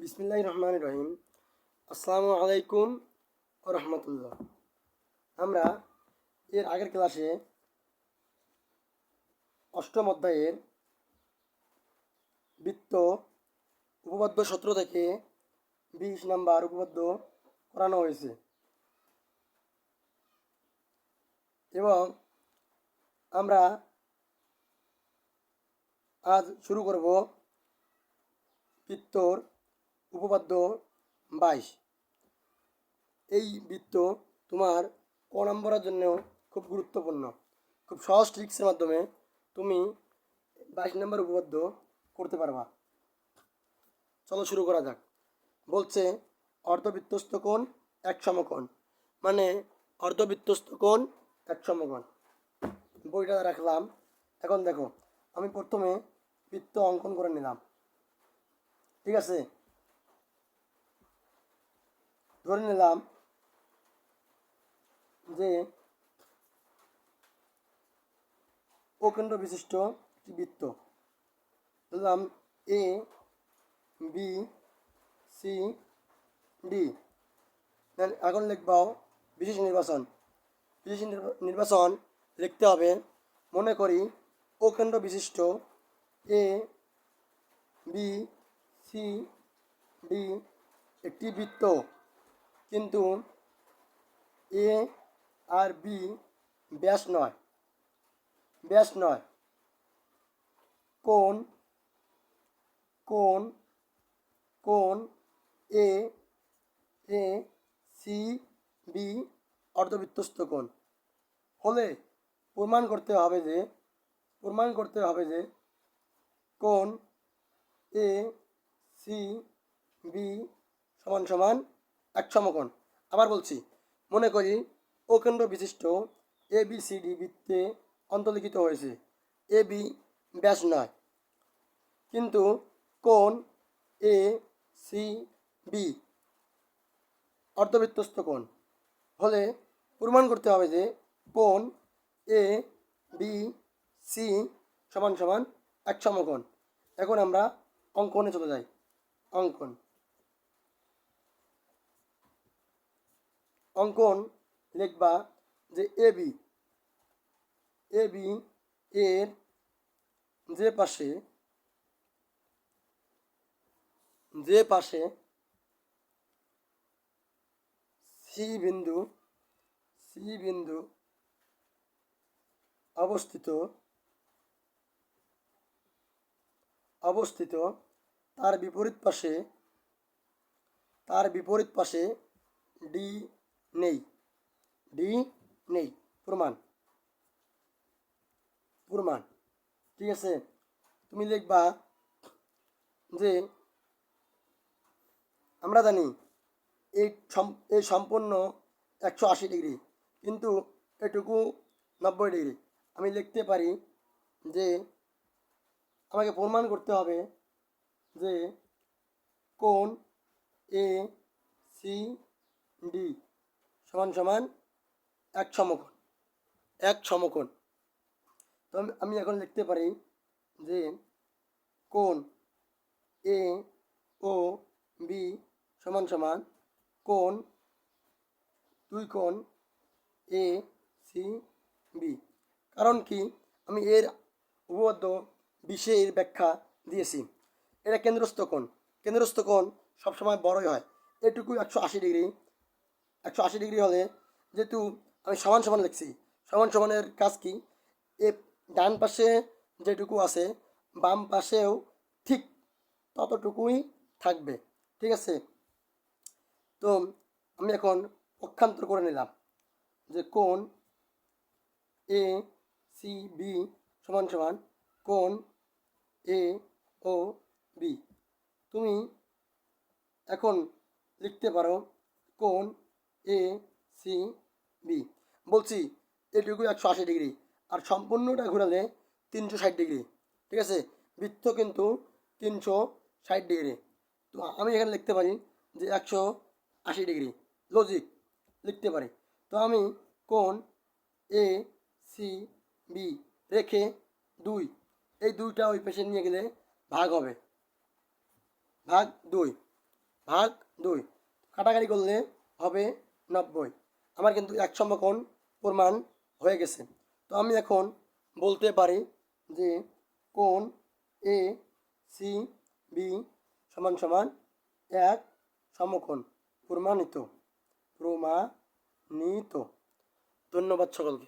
বিসমিল্লাহির রহমানির রহিম। আসসালামু আলাইকুম ও রহমতুল্লাহ। আমরা এর আগের ক্লাসে অষ্টম অধ্যায়ের বৃত্ত উপপাদ্য 17 থেকে 20 নাম্বার উপপাদ্য করানো হয়েছে এবং আমরা আজ শুরু করব বৃত্তর উপপাদ্য 22। এই বৃত্ত তোমার ক নম্বরের জন্য খুব গুরুত্বপূর্ণ। খুব সহজ ট্রিক্সের মাধ্যমে তুমি 22 নম্বর উপপাদ্য করতে পারবা। চলো শুরু করা যাক। বলছে অর্ধবৃত্তস্থ কোণ এক সমকোণ, মানে অর্ধবৃত্তস্থ কোণ এক সমকোণ। বইটা রাখলাম। এখন দেখো, আমি প্রথমে বৃত্ত অঙ্কন করে নিলাম। ঠিক আছে, ধরে নিলাম যে অকেন্দ্র বিশিষ্ট একটি বৃত্ত। ধরলাম এ বি সি ডি। এখন লিখবাও বিশেষ নির্বাচন। বিশেষ নির্বাচন লিখতে হবে, মনে করি অকেন্দ্র বিশিষ্ট এ বি সি ডি একটি বৃত্ত, কিন্তু এ আর বি ব্যাস নয়। কোণ কোণ কোণ এ এ সি বি অর্ধবৃত্তস্থ কোণ হলে প্রমাণ করতে হবে যে কোণ এ সি বি সমান সমান এক সমকোণ। আবার বলছি, মনে করি অকেন্দ্র বিশিষ্ট এ বি সি ডি বৃত্তে অন্তর্লিখিত হয়েছে। এ বি ব্যাস নয়, কিন্তু কোণ এ সি বি অর্ধবৃত্তস্থ কোণ হলে প্রমাণ করতে হবে যে কোণ এ বি সি সমান সমান এক সমকোণ। এখন আমরা অঙ্কনে চলে যাই। অঙ্কন লিখবা যে এ বি এর যে পাশে সি বিন্দু অবস্থিত তার বিপরীত পাশে ডি নেই। প্রমাণ। ঠিক আছে, তুমি লিখবা যে আমরা জানি এই সম্পূর্ণ 180 ডিগ্রি, কিন্তু এটুকু 90 ডিগ্রি। আমি লিখতে পারি যে আমাকে প্রমাণ করতে হবে যে কোণ এ সি ডি সমান সমান এক সমকোণ। তো আমি এখন লিখতে পারি যে কোণ এ ও বি সমান সমান কোণ দুই কোণ এ সি বি। কারণ কি, আমি এর উপপাদ্য বিশের ব্যাখ্যা দিয়েছি। এটা কেন্দ্রস্থ কোণ সবসময় বড়ই হয়। এটুকু 180 ডিগ্রি হলে, যেহেতু আমি সমান সমান লিখছি, সমান সমানের কাজ কি, এ ডান পাশে যেটুকু আছে বাম পাশেও ঠিক ততটুকুই থাকবে। ঠিক আছে, তো আমি এখন পক্ষান্তর করে নিলাম যে কোণ এ সি বি সমান সমান কোণ এ ও বি। তুমি এখন লিখতে পারো কোণ এ সি বি। বলছি এটুকু 180 ডিগ্রি, আর সম্পূর্ণটা ঘোরালে 360 ডিগ্রি। ঠিক আছে, বৃত্ত কিন্তু 360 ডিগ্রি। তো আমি এখানে লিখতে পারি যে 180 ডিগ্রি। লজিক লিখতে পারি। তো আমি কোণ এ সি বি রেখে 2, এই 2টা ওই পাশে নিয়ে গেলে ভাগ হবে, ভাগ 2। ভাগ 2, কাটাকাটি করলে হবে 90। আমার কিন্তু এক সমকোণ প্রমাণ হয়ে গেছে। তো আমি এখন বলতে পারি যে কোণ এ সি বি সমান সমান এক সমকোণ প্রমাণিত। ধন্যবাদ সকলকে।